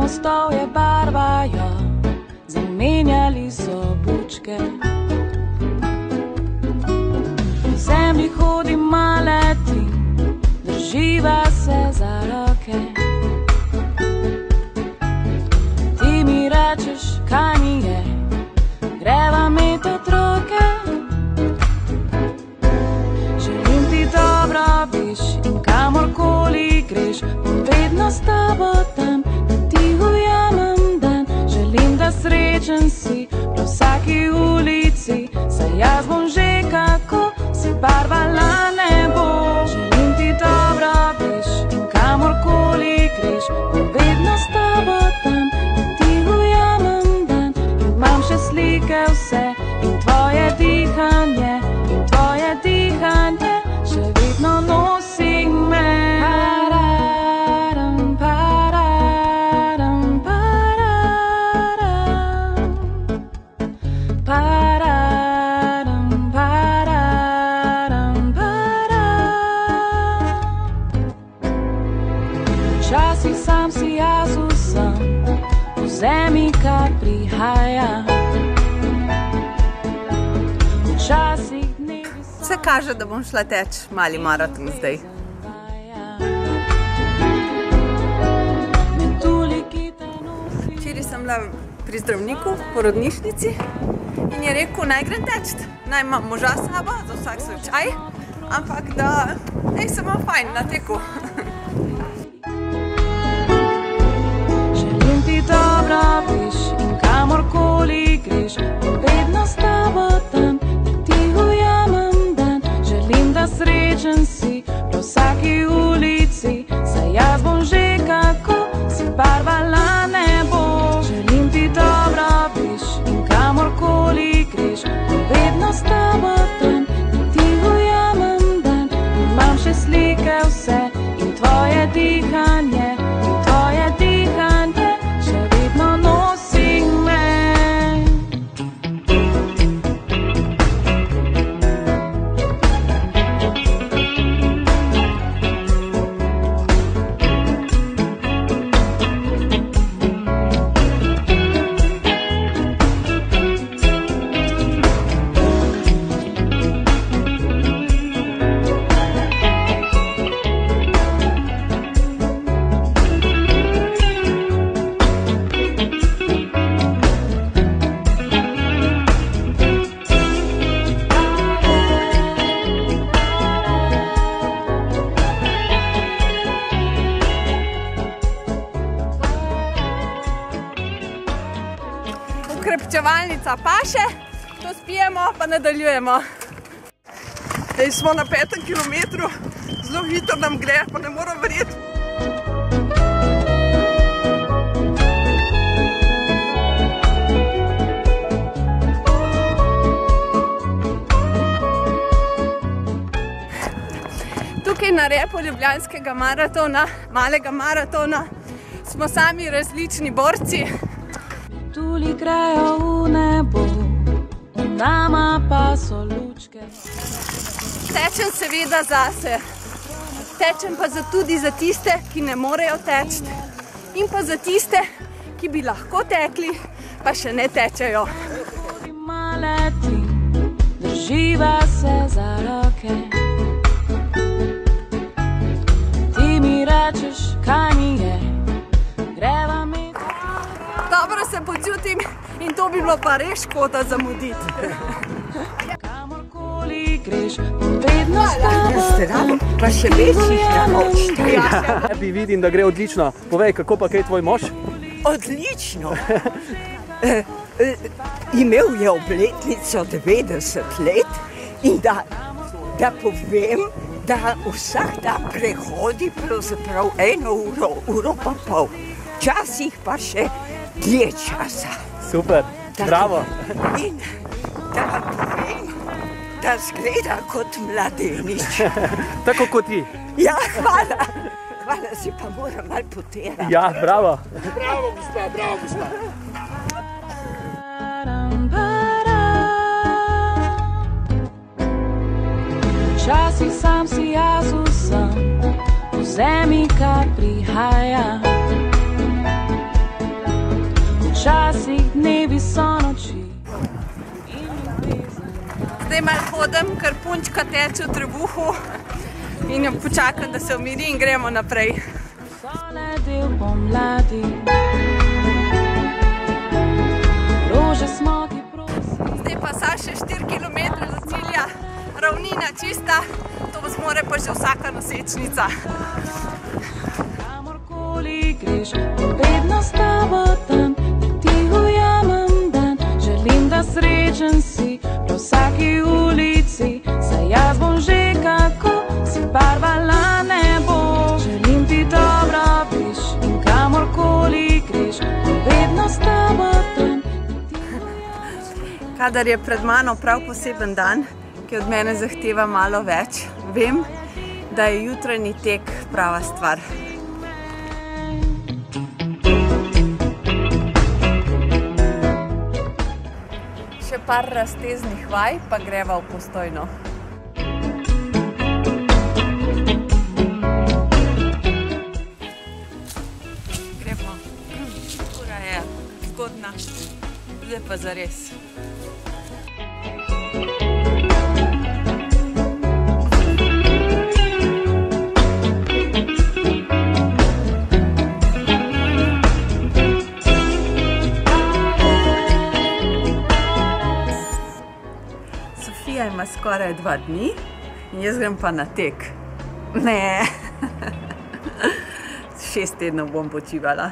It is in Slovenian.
mostovje barvajo, zamenjali so bučke. Po zemlji hodim, letim, drživa se za roke. Ti mi rečeš, kaj mi je, greva imeti otroke. Želim ti dobro, veš, in kamorkoli greš, bom vedno s tabo tam, da ti ujamem dan. Želim, da srečen si po vsaki ulici, saj jaz bom že kako si barvala nebo. Želim ti dobro, veš, in kamorkoli greš, bom vedno s tabo tam, da ti ujamem dan. Imam še slike vse in tvoje dihanje, in tvoje dihanje še vedno nosi me. Včasih sam si jaz vsem, vzemi, kar prihaja. Včasih dnevi so... Vse kaže, da bom šla teč mali maraton zdaj. Včeraj sem bila pri zdravniku, v porodnišnici, in je rekel, naj grem teč, naj imam moža s sabo, za vsak slučaj, ampak da se imam fajn na teku. Želim ti dobro, veš, in kamorkoli greš, bom vedno s tabo tam, da ti ujamem dan. Želim, da srečen si po vsaki ulici, saj jaz bom že kako si barvala nebo. Želim ti dobro, veš, in kamorkoli greš, bom vedno s tabo tam, da ti ujamem dan. Imam še slike vse in tvoje dihanje, in tvoje dihanje še vedno nosi me. Krepčevalnica paše, to spijemo, pa nadaljujemo. Zdaj smo na 5. kilometru, zelo hitro nam gre, pa ne moram verjeti. Tukaj na repu Ljubljanskega maratona, malega maratona, smo sami različni borci. Tuli grejo v nebo, nama pa so lučke. Tečem seveda zase, tečem pa tudi za tiste, ki ne morejo teči, in pa za tiste, ki bi lahko tekli, pa še ne tečejo. Drživa se za roke. Ti mi rečeš, kaj mi je, greva mi. Dobro se počutim in to bi bilo pa res škoda zamuditi. Kamorkoli greš, bom vedno s tabo, pa še večjih namočitev. Tebi vidim, da gre odlično. Povej, kako pa kaj tvoj mož? Odlično. Imel je obletnico 90 let in da povem, da vsak dan prehodi pravzaprav 1 uro, uro pa pol. Včasih pa še dlje časa. Super, bravo. In da povem, da zgleda kot mladenič. Tako kot ti. Ja, hvala. Hvala, si pa moram malo poterati. Ja, bravo. Bravo, gospa, bravo, gospa. Včasih sam si jaz vsem, vzemi, kar prihaja. Zdaj malo hodim, ker punčka teče v trebuhu in jo počakam, da se umiri in gremo naprej. Zaledel pomladi, rože smo ti prosili. Zdaj pa sa še 4 km do cilja, ravnina čista, to zmore pa že vsaka nosečnica. Kamorkoli greš, vedno s tabo tam, ti ujamem dan. Želim, da srečen si po vsaki ulici, saj jaz bom že kako si barvala nebo. Želim ti dobro, veš, in kamorkoli greš, vedno s tabo tam. Kadar je pred mano prav poseben dan, ki od mene zahteva malo več, vem, da je jutranji tek prava stvar. Še par razteznih vaj, pa greva v Postojno. Gremo. Ura je zgodna, zdaj pa zares. Sofija ima skoraj 2 dni in jaz grem pa na tek. Ne, 6 tednov bom počivala.